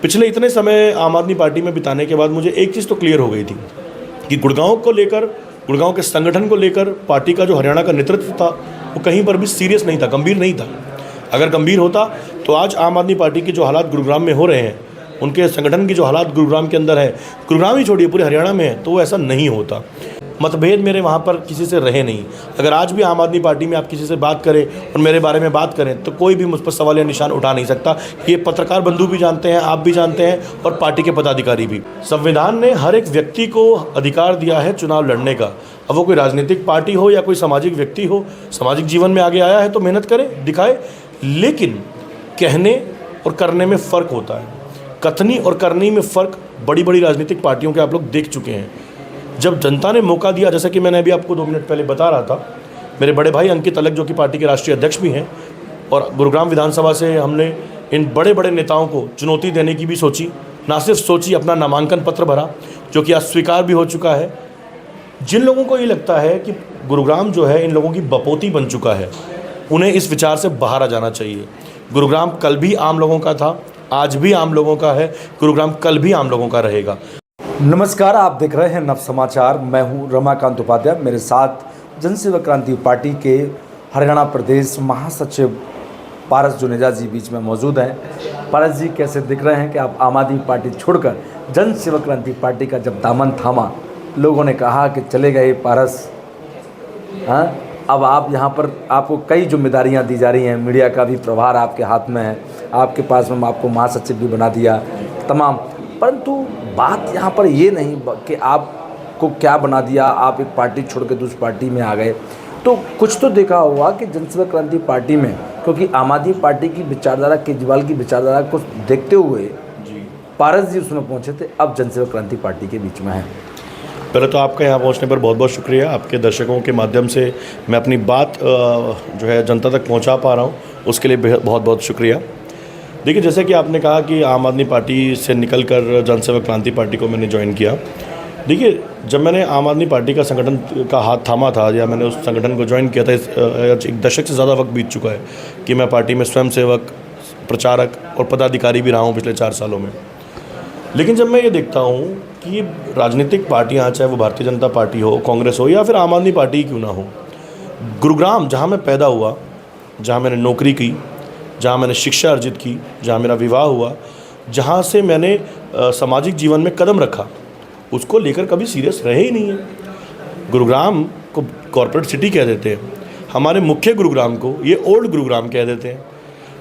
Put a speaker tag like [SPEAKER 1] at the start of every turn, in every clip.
[SPEAKER 1] पिछले इतने समय आम आदमी पार्टी में बिताने के बाद मुझे एक चीज़ तो क्लियर हो गई थी कि गुड़गांव को लेकर, गुड़गांव के संगठन को लेकर पार्टी का जो हरियाणा का नेतृत्व था वो कहीं पर भी सीरियस नहीं था, गंभीर नहीं था। अगर गंभीर होता तो आज आम आदमी पार्टी के जो हालात गुरुग्राम में हो रहे हैं, उनके संगठन की जो हालात गुरुग्राम के अंदर है, गुरुग्राम ही छोड़िए पूरे हरियाणा में है, तो वो ऐसा नहीं होता। मतभेद मेरे वहाँ पर किसी से रहे नहीं। अगर आज भी आम आदमी पार्टी में आप किसी से बात करें और मेरे बारे में बात करें तो कोई भी मुझ पर सवाल या निशान उठा नहीं सकता। ये पत्रकार बंधु भी जानते हैं, आप भी जानते हैं और पार्टी के पदाधिकारी भी। संविधान ने हर एक व्यक्ति को अधिकार दिया है चुनाव लड़ने का। अब वो कोई राजनीतिक पार्टी हो या कोई सामाजिक व्यक्ति हो, सामाजिक जीवन में आगे आया है तो मेहनत करे, दिखाए। लेकिन कहने और करने में फ़र्क होता है। कथनी और करनी में फ़र्क बड़ी बड़ी राजनीतिक पार्टियों के आप लोग देख चुके हैं। जब जनता ने मौका दिया, जैसा कि मैंने अभी आपको 2 मिनट पहले बता रहा था, मेरे बड़े भाई अंकित अलग जो कि पार्टी के राष्ट्रीय अध्यक्ष भी हैं, और गुरुग्राम विधानसभा से हमने इन बड़े बड़े नेताओं को चुनौती देने की भी सोची। ना सिर्फ सोची, अपना नामांकन पत्र भरा, जो कि आज स्वीकार भी हो चुका है। जिन लोगों को ये लगता है कि गुरुग्राम जो है इन लोगों की बपोती बन चुका है, उन्हें इस विचार से बाहर आ जाना चाहिए। गुरुग्राम कल भी आम लोगों का था, आज भी आम लोगों का है, गुरुग्राम कल भी आम लोगों का रहेगा।
[SPEAKER 2] नमस्कार, आप देख रहे हैं नव समाचार। मैं हूं रमाकांत उपाध्याय। मेरे साथ जनसेवक क्रांति पार्टी के हरियाणा प्रदेश महासचिव पारस जुनेजा जी बीच में मौजूद हैं। पारस जी, कैसे दिख रहे हैं कि आप आम आदमी पार्टी छोड़कर जनसेवक क्रांति पार्टी का जब दामन थामा, लोगों ने कहा कि चले गए पारस, हाँ, अब आप यहाँ पर आपको कई जिम्मेदारियाँ दी जा रही हैं, मीडिया का भी प्रभार आपके हाथ में है, आपके पास में आपको महासचिव भी बना दिया तमाम। परंतु बात यहाँ पर ये नहीं कि आपको क्या बना दिया, आप एक पार्टी छोड़ के दूसरी पार्टी में आ गए। तो कुछ तो देखा होगा कि जनसेवक क्रांति पार्टी में, क्योंकि आम आदमी पार्टी की विचारधारा, केजरीवाल की विचारधारा को देखते हुए पारस जी उसमें पहुँचे थे, अब जनसेवक क्रांति पार्टी के बीच में है।
[SPEAKER 1] पहले तो आपका यहाँ पहुँचने पर बहुत बहुत शुक्रिया। आपके दर्शकों के माध्यम से मैं अपनी बात जो है जनता तक पहुँचा पा रहा हूँ, उसके लिए बहुत बहुत शुक्रिया। देखिए, जैसे कि आपने कहा कि आम आदमी पार्टी से निकलकर जनसेवक क्रांति पार्टी को मैंने ज्वाइन किया। देखिए, जब मैंने आम आदमी पार्टी का संगठन का हाथ थामा था, या मैंने उस संगठन को ज्वाइन किया था, एक दशक से ज़्यादा वक्त बीत चुका है कि मैं पार्टी में स्वयंसेवक, प्रचारक और पदाधिकारी भी रहा हूँ पिछले 4 सालों में। लेकिन जब मैं ये देखता हूँ कि राजनीतिक पार्टियाँ, चाहे वो भारतीय जनता पार्टी हो, कांग्रेस हो या फिर आम आदमी पार्टी क्यों ना हो, गुरुग्राम जहाँ मैं पैदा हुआ, जहाँ मैंने नौकरी की, जहाँ मैंने शिक्षा अर्जित की, जहाँ मेरा विवाह हुआ, जहाँ से मैंने सामाजिक जीवन में कदम रखा, उसको लेकर कभी सीरियस रहे ही नहीं है। गुरुग्राम को कॉर्पोरेट सिटी कह देते हैं, हमारे मुख्य गुरुग्राम को ये ओल्ड गुरुग्राम कह देते हैं।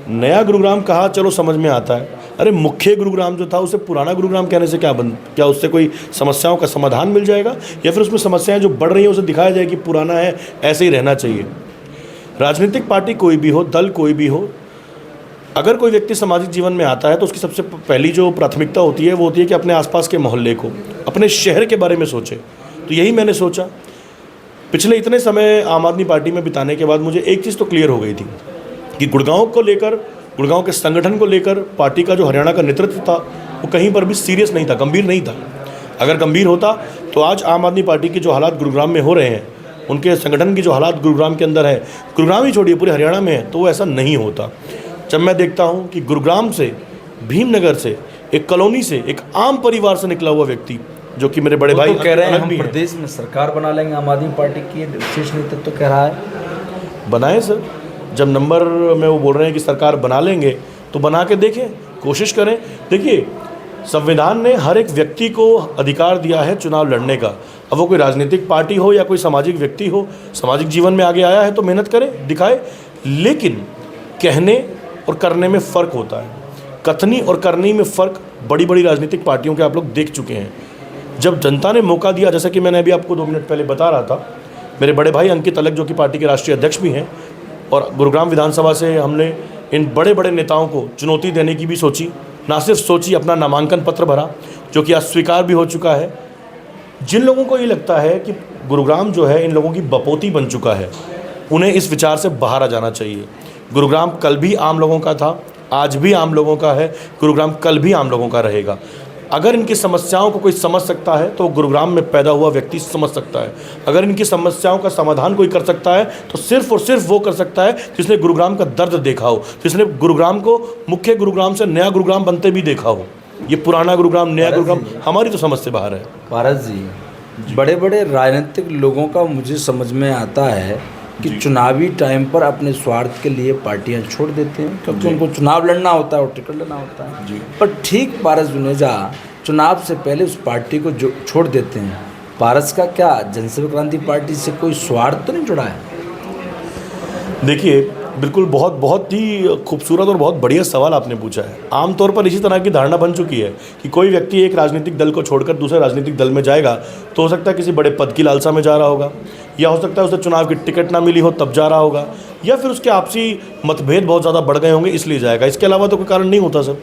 [SPEAKER 1] नया गुरुग्राम कहा चलो समझ में आता है, अरे मुख्य गुरुग्राम जो था उसे पुराना गुरुग्राम कहने से क्या उससे कोई समस्याओं का समाधान मिल जाएगा, या फिर उसमें समस्याएं जो बढ़ रही हैं उसे दिखाया जाए कि पुराना है, ऐसे ही रहना चाहिए। राजनीतिक पार्टी कोई भी हो, दल कोई भी हो, अगर कोई व्यक्ति सामाजिक जीवन में आता है तो उसकी सबसे पहली जो प्राथमिकता होती है वो होती है कि अपने आसपास के मोहल्ले को, अपने शहर के बारे में सोचे। तो यही मैंने सोचा। पिछले इतने समय आम आदमी पार्टी में बिताने के बाद मुझे एक चीज़ तो क्लियर हो गई थी कि गुड़गांव को लेकर, गुड़गांव के संगठन को लेकर पार्टी का जो हरियाणा का नेतृत्व था वो कहीं पर भी सीरियस नहीं था, गंभीर नहीं था। अगर गंभीर होता तो आज आम आदमी पार्टी के जो हालात गुरुग्राम में हो रहे हैं, उनके संगठन की जो हालात गुरुग्राम के अंदर है, गुरुग्राम ही छोड़िए पूरे हरियाणा में है, तो वो ऐसा नहीं होता। जब मैं देखता हूँ कि गुरुग्राम से, भीमनगर से, एक कॉलोनी से, एक आम परिवार से निकला हुआ व्यक्ति, जो कि मेरे बड़े भाई
[SPEAKER 2] तो कह रहे हैं हम प्रदेश में सरकार बना लेंगे, आम आदमी पार्टी की विशेष नेतृत्व तो कह रहा है।
[SPEAKER 1] बनाएं सर, जब नंबर में वो बोल रहे हैं कि सरकार बना लेंगे तो बना के देखें, कोशिश करें। देखिए, संविधान ने हर एक व्यक्ति को अधिकार दिया है चुनाव लड़ने का। अब वो कोई राजनीतिक पार्टी हो या कोई सामाजिक व्यक्ति हो, सामाजिक जीवन में आगे आया है तो मेहनत करे, दिखाए। लेकिन कहने और करने में फ़र्क होता है। कथनी और करनी में फ़र्क बड़ी बड़ी राजनीतिक पार्टियों के आप लोग देख चुके हैं। जब जनता ने मौका दिया, जैसा कि मैंने अभी आपको 2 मिनट पहले बता रहा था, मेरे बड़े भाई अंकित अलग जो कि पार्टी के राष्ट्रीय अध्यक्ष भी हैं, और गुरुग्राम विधानसभा से हमने इन बड़े बड़े नेताओं को चुनौती देने की भी सोची। ना सिर्फ सोची, अपना नामांकन पत्र भरा, जो कि आज स्वीकार भी हो चुका है। जिन लोगों को ये लगता है कि गुरुग्राम जो है इन लोगों की बपोती बन चुका है, उन्हें इस विचार से बाहर आ जाना चाहिए। गुरुग्राम कल भी आम लोगों का था, आज भी आम लोगों का है, गुरुग्राम कल भी आम लोगों का रहेगा। अगर इनकी समस्याओं को कोई समझ सकता है तो गुरुग्राम में पैदा हुआ व्यक्ति समझ सकता है। अगर इनकी समस्याओं का समाधान कोई कर सकता है तो सिर्फ और सिर्फ वो कर सकता है जिसने गुरुग्राम का दर्द देखा हो, जिसने गुरुग्राम को मुख्य गुरुग्राम से नया गुरुग्राम बनते भी देखा हो। ये पुराना गुरुग्राम, नया गुरुग्राम हमारी तो समझ से बाहर है।
[SPEAKER 2] पारस जी, बड़े बड़े राजनीतिक लोगों का मुझे समझ में आता है कि चुनावी टाइम पर अपने स्वार्थ के लिए पार्टियां छोड़ देते हैं, क्योंकि उनको चुनाव लड़ना होता है और टिकट लेना होता है। पर ठीक पारस जुनेजा चुनाव से पहले उस पार्टी को जो छोड़ देते हैं। पारस का क्या जनसेवा क्रांति पार्टी से कोई स्वार्थ तो नहीं जुड़ा है?
[SPEAKER 1] देखिए, बिल्कुल बहुत ही खूबसूरत और बहुत बढ़िया सवाल आपने पूछा है। आमतौर पर इसी तरह की धारणा बन चुकी है कि कोई व्यक्ति एक राजनीतिक दल को छोड़कर दूसरे राजनीतिक दल में जाएगा तो हो सकता है किसी बड़े पद की लालसा में जा रहा होगा, या हो सकता है उसे चुनाव की टिकट ना मिली हो तब जा रहा होगा, या फिर उसके आपसी मतभेद बहुत ज़्यादा बढ़ गए होंगे इसलिए जाएगा। इसके अलावा तो कोई कारण नहीं होता सर।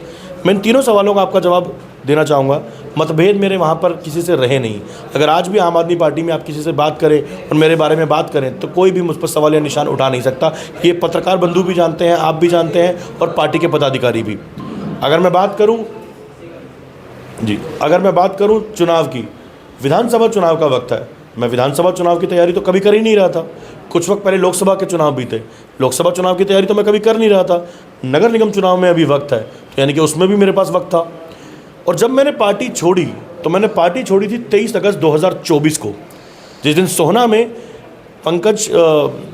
[SPEAKER 1] मैं इन तीनों सवालों का आपका जवाब देना चाहूँगा। मतभेद मेरे वहाँ पर किसी से रहे नहीं। अगर आज भी आम आदमी पार्टी में आप किसी से बात करें और मेरे बारे में बात करें तो कोई भी मुझ पर सवाल या निशान उठा नहीं सकता। ये पत्रकार बंधु भी जानते हैं, आप भी जानते हैं और पार्टी के पदाधिकारी भी। अगर मैं बात करूँ चुनाव की, विधानसभा चुनाव का वक्त है। मैं विधानसभा चुनाव की तैयारी तो कभी कर ही नहीं रहा था। कुछ वक्त पहले लोकसभा के चुनाव भी थे, लोकसभा चुनाव की तैयारी तो मैं कभी कर नहीं रहा था। नगर निगम चुनाव में अभी वक्त है, तो यानी कि उसमें भी मेरे पास वक्त था। और जब मैंने पार्टी छोड़ी तो मैंने पार्टी छोड़ी थी 23 अगस्त 2024 को, जिस दिन सोहना में जिस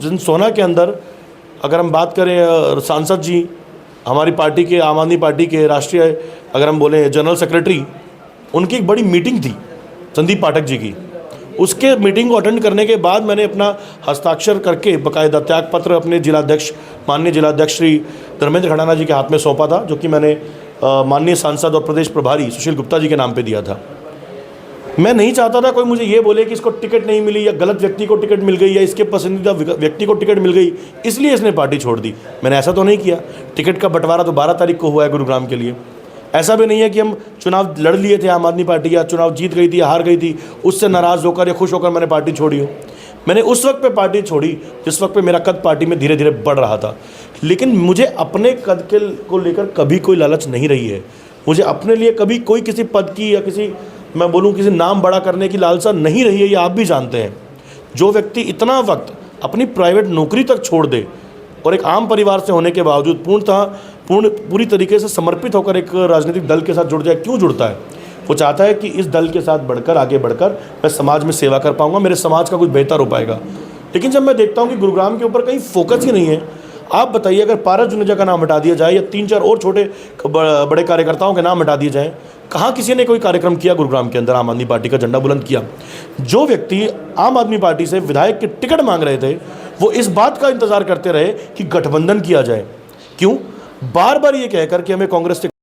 [SPEAKER 1] दिन सोहना के अंदर अगर हम बात करें सांसद जी, हमारी पार्टी के, आम आदमी पार्टी के राष्ट्रीय अगर हम बोलें जनरल सेक्रेटरी, उनकी एक बड़ी मीटिंग थी संदीप पाठक जी की। उसके मीटिंग को अटेंड करने के बाद मैंने अपना हस्ताक्षर करके बाकायदा त्यागपत्र अपने जिलाध्यक्ष, माननीय जिलाध्यक्ष श्री धर्मेंद्र खड़ाना जी के हाथ में सौंपा था, जो कि मैंने माननीय सांसद और प्रदेश प्रभारी सुशील गुप्ता जी के नाम पे दिया था। मैं नहीं चाहता था कोई मुझे ये बोले कि इसको टिकट नहीं मिली, या गलत व्यक्ति को टिकट मिल गई, या इसके पसंदीदा व्यक्ति को टिकट मिल गई इसलिए इसने पार्टी छोड़ दी। मैंने ऐसा तो नहीं किया। टिकट का बंटवारा तो 12 तारीख को हुआ है गुरुग्राम के लिए। ऐसा भी नहीं है कि हम चुनाव लड़ लिए थे आम आदमी पार्टी, या चुनाव जीत गई थी या हार गई थी, उससे नाराज़ होकर या खुश होकर मैंने पार्टी छोड़ी हो। मैंने उस वक्त पे पार्टी छोड़ी जिस वक्त पे मेरा कद पार्टी में धीरे धीरे बढ़ रहा था। लेकिन मुझे अपने कद को लेकर कभी कोई लालच नहीं रही है। मुझे अपने लिए कभी कोई किसी पद की या किसी, मैं बोलूँ किसी नाम बड़ा करने की लालसा नहीं रही है, ये आप भी जानते हैं। जो व्यक्ति इतना वक्त अपनी प्राइवेट नौकरी तक छोड़ दे और एक आम परिवार से होने के बावजूद पूरी तरीके से समर्पित होकर एक राजनीतिक दल के साथ जुड़ जाए, क्यों जुड़ता है? वो चाहता है कि इस दल के साथ आगे बढ़कर मैं समाज में सेवा कर पाऊंगा, मेरे समाज का कुछ बेहतर हो पाएगा। लेकिन जब मैं देखता हूं कि गुरुग्राम के ऊपर कहीं फोकस ही नहीं है, आप बताइए, अगर पारस जुनेजा का नाम हटा दिया जाए या 3-4 और छोटे बड़े कार्यकर्ताओं के नाम हटा दिए जाएँ, कहाँ किसी ने कोई कार्यक्रम किया गुरुग्राम के अंदर? आम आदमी पार्टी का झंडा बुलंद किया? जो व्यक्ति आम आदमी पार्टी से विधायक की टिकट मांग रहे थे वो इस बात का इंतजार करते रहे कि गठबंधन किया जाए। क्यों? बार बार ये कहकर कि हमें कांग्रेस से